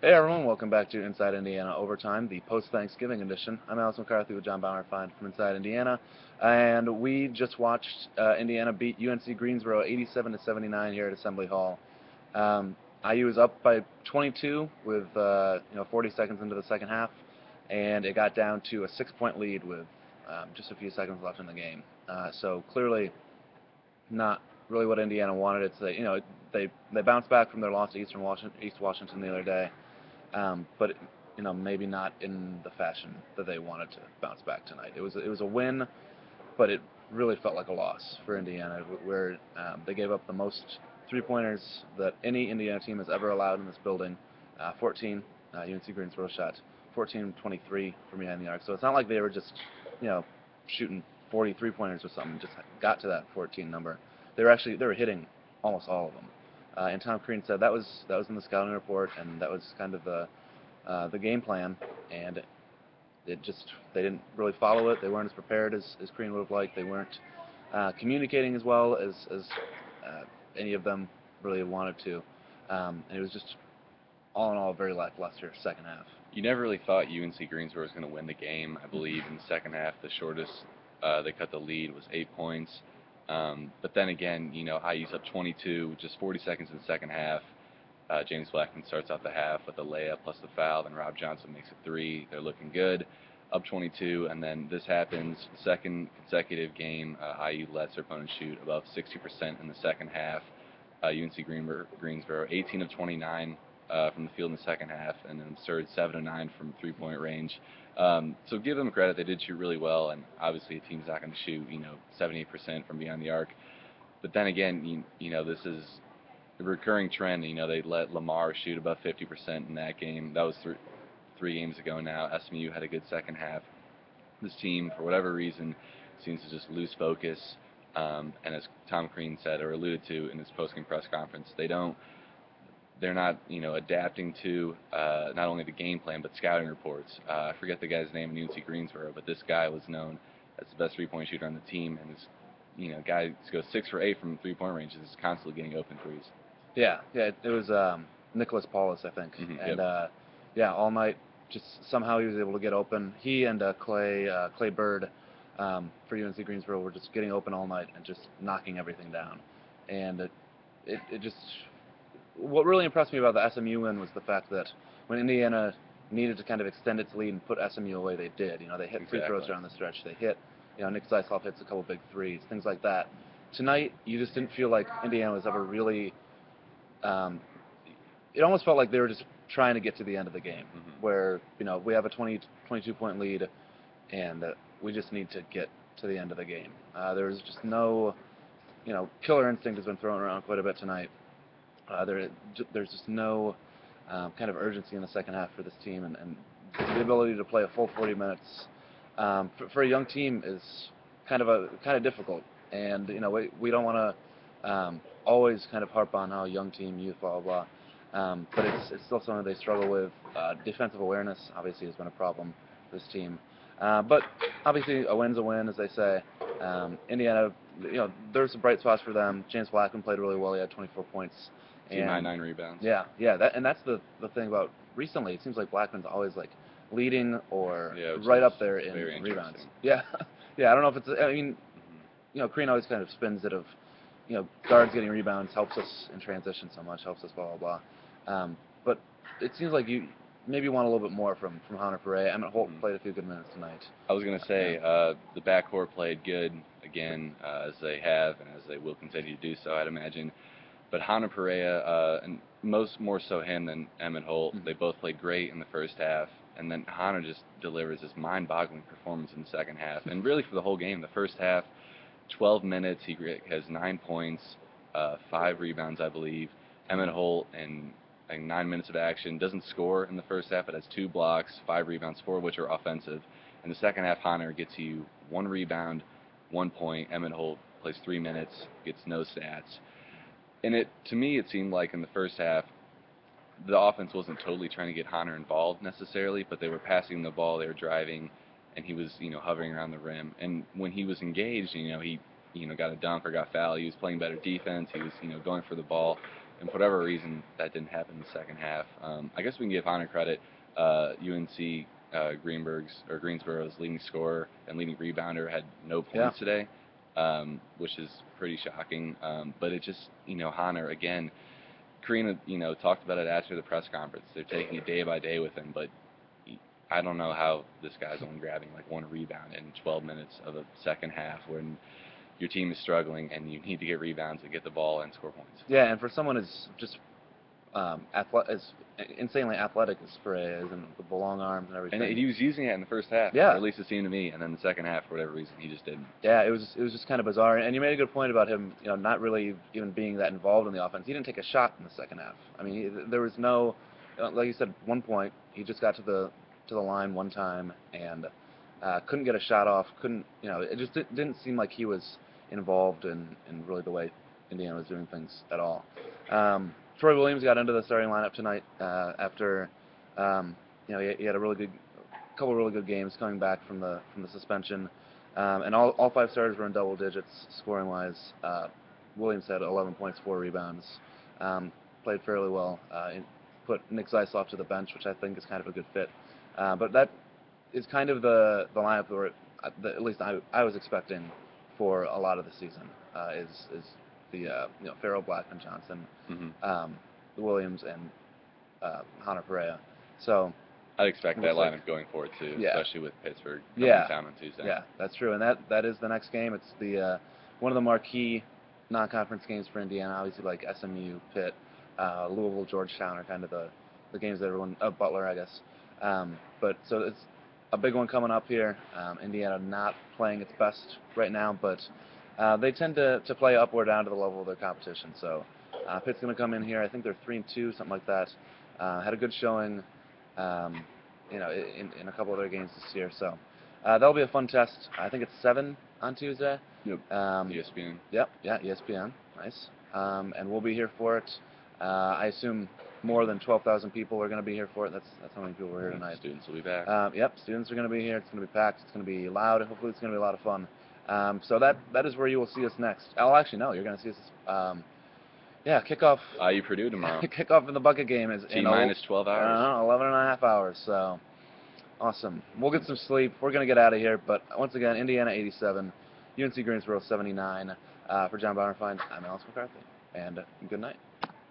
Hey everyone, welcome back to Inside Indiana Overtime, the post-Thanksgiving edition. I'm Alex McCarthy with John Bauerfeind from Inside Indiana, and we just watched Indiana beat UNC-Greensboro 87 to 79 here at Assembly Hall. IU was up by 22 with 40 seconds into the second half, and it got down to a 6-point lead with just a few seconds left in the game. So clearly, not really what Indiana wanted. They bounced back from their loss to East Washington the other day. But maybe not in the fashion that they wanted to bounce back tonight. It was a win, but it really felt like a loss for Indiana, where they gave up the most three-pointers that any Indiana team has ever allowed in this building. 14. UNC Greensboro shot 14-23 from behind the arc. So it's not like they were just shooting 40 three-pointers or something. Just got to that 14 number. They were hitting almost all of them. And Tom Crean said that was in the scouting report, and that was kind of the game plan. And they didn't really follow it. They weren't as prepared as Crean would have liked. They weren't communicating as well as any of them really wanted to. And it was just all in all a very lackluster second half. You never really thought UNC Greensboro was going to win the game. I believe in the second half, the shortest they cut the lead was 8 points. But then again, IU's up 22, just 40 seconds in the second half. James Blackman starts out the half with a layup plus the foul. Then Rob Johnson makes a three. They're looking good, up 22, and then this happens. Second consecutive game, IU lets their opponent shoot above 60% in the second half. UNC Greensboro, 18 of 29 from the field in the second half, and an absurd 7 of 9 from three-point range. So give them credit; they did shoot really well, and obviously a team's not going to shoot 78% from beyond the arc. But then again, this is a recurring trend. They let Lamar shoot above 50% in that game. That was three games ago now. SMU had a good second half. This team, for whatever reason, seems to just lose focus. And as Tom Crean said or alluded to in his post-game press conference, they're not, adapting to not only the game plan but scouting reports. I forget the guy's name in UNC Greensboro, but this guy was known as the best three-point shooter on the team, and this, guy goes 6 for 8 from three-point range. Is constantly getting open threes. Yeah, it was Nicholas Paulus, I think, and Yep. all night just somehow he was able to get open. He and Clay Bird for UNC Greensboro were just getting open all night and just knocking everything down, and it just what really impressed me about the SMU win was the fact that when Indiana needed to kind of extend its lead and put SMU away, they did. They hit free throws down the stretch. They hit, Nick Zeisloff hits a couple big threes, things like that. Tonight, you just didn't feel like Indiana was ever really. It almost felt like they were just trying to get to the end of the game, where we have a 22-point lead, and we just need to get to the end of the game. There's just no, killer instinct has been thrown around quite a bit tonight. There's just no kind of urgency in the second half for this team, and the ability to play a full 40 minutes for a young team is kind of difficult. And we don't want to always kind of harp on how young team, youth, blah blah blah. But it's still something they struggle with. Defensive awareness obviously has been a problem for this team. But obviously a win's a win, as they say. Indiana, there's some bright spots for them. James Blackman played really well. He had 24 points. Team high 9 rebounds. Yeah, that's the thing about recently. It seems like Blackman's always like leading or right up there in rebounds. Yeah, yeah. I don't know if it's. I mean, Crean always kind of spins it of, guards getting rebounds helps us in transition so much, helps us blah blah blah. But it seems like you maybe want a little bit more from Hunter Perea. Emmett Holt played a few good minutes tonight. I was going to say the backcourt played good again, as they have and as they will continue to do so, I'd imagine. But Hunter Perea, and more so him than Emmett Holt, they both played great in the first half, and then Hunter just delivers this mind-boggling performance in the second half, and really for the whole game. The first half, 12 minutes, he has 9 points, 5 rebounds, I believe. Emmett Holt, in 9 minutes of action, doesn't score in the first half, but has 2 blocks, 5 rebounds, 4 of which are offensive. In the second half, Hunter gets you 1 rebound, 1 point. Emmett Holt plays 3 minutes, gets no stats. And to me, it seemed like in the first half, the offense wasn't totally trying to get Hunter involved necessarily, but they were passing the ball, they were driving, and he was, hovering around the rim. And when he was engaged, he got a dunk or got fouled. He was playing better defense. He was, going for the ball. and for whatever reason, that didn't happen in the second half. I guess we can give Hunter credit. UNC Greensboro's leading scorer and leading rebounder had no points today, which is pretty shocking. But it just, Hunter, again, Karina, talked about it after the press conference. They're taking it day by day with him, but I don't know how this guy's only grabbing like one rebound in 12 minutes of the second half when your team is struggling and you need to get rebounds and get the ball and score points. Yeah, and for someone as just as insanely athletic as Spray is, and with the long arms and everything. And he was using it in the first half. Yeah. Or at least it seemed to me. And then the second half, for whatever reason, he just didn't. Yeah, it was just kind of bizarre. And you made a good point about him, not really even being that involved in the offense. He didn't take a shot in the second half. I mean, there was no, like you said, one point he just got to the line one time and couldn't get a shot off. Couldn't, it just didn't seem like he was involved in really the way Indiana was doing things at all. Troy Williams got into the starting lineup tonight after he had a couple really good games coming back from the suspension, and all 5 starters were in double digits scoring wise. Williams had 11 points, 4 rebounds, played fairly well. Put Nick Zeisloff to the bench, which I think is kind of a good fit. But that is kind of the lineup that at least I was expecting for a lot of the season. Is the Farrell, Blackman, Johnson, Williams, and Hunter Perea. So I'd expect that lineup going forward too, especially with Pittsburgh coming to town on Tuesday. Yeah, that's true, and that is the next game. It's the one of the marquee non-conference games for Indiana. Obviously, like SMU, Pitt, Louisville, Georgetown are kind of the games that everyone. Butler, I guess. But so it's a big one coming up here. Indiana not playing its best right now, but they tend to play up or down to the level of their competition. So Pitt's going to come in here. I think they're 3-2, something like that. Had a good showing, in a couple of their games this year. So that'll be a fun test. I think it's 7 on Tuesday. Yep. ESPN. Yep. Yeah. ESPN. Nice. And we'll be here for it. I assume more than 12,000 people are going to be here for it. That's how many people were here tonight. Students will be back. Yep. Students are going to be here. It's going to be packed. It's going to be loud. Hopefully, it's going to be a lot of fun. So that is where you will see us next. Oh, actually, no, you're going to see us. Kickoff. IU Purdue tomorrow. Kickoff in the bucket game is in minus 12 hours. 11 and a half hours. So awesome. We'll get some sleep. We're going to get out of here. But once again, Indiana 87, UNC Greensboro 79. For John Bauerfeind, I'm Alice McCarthy. And good night.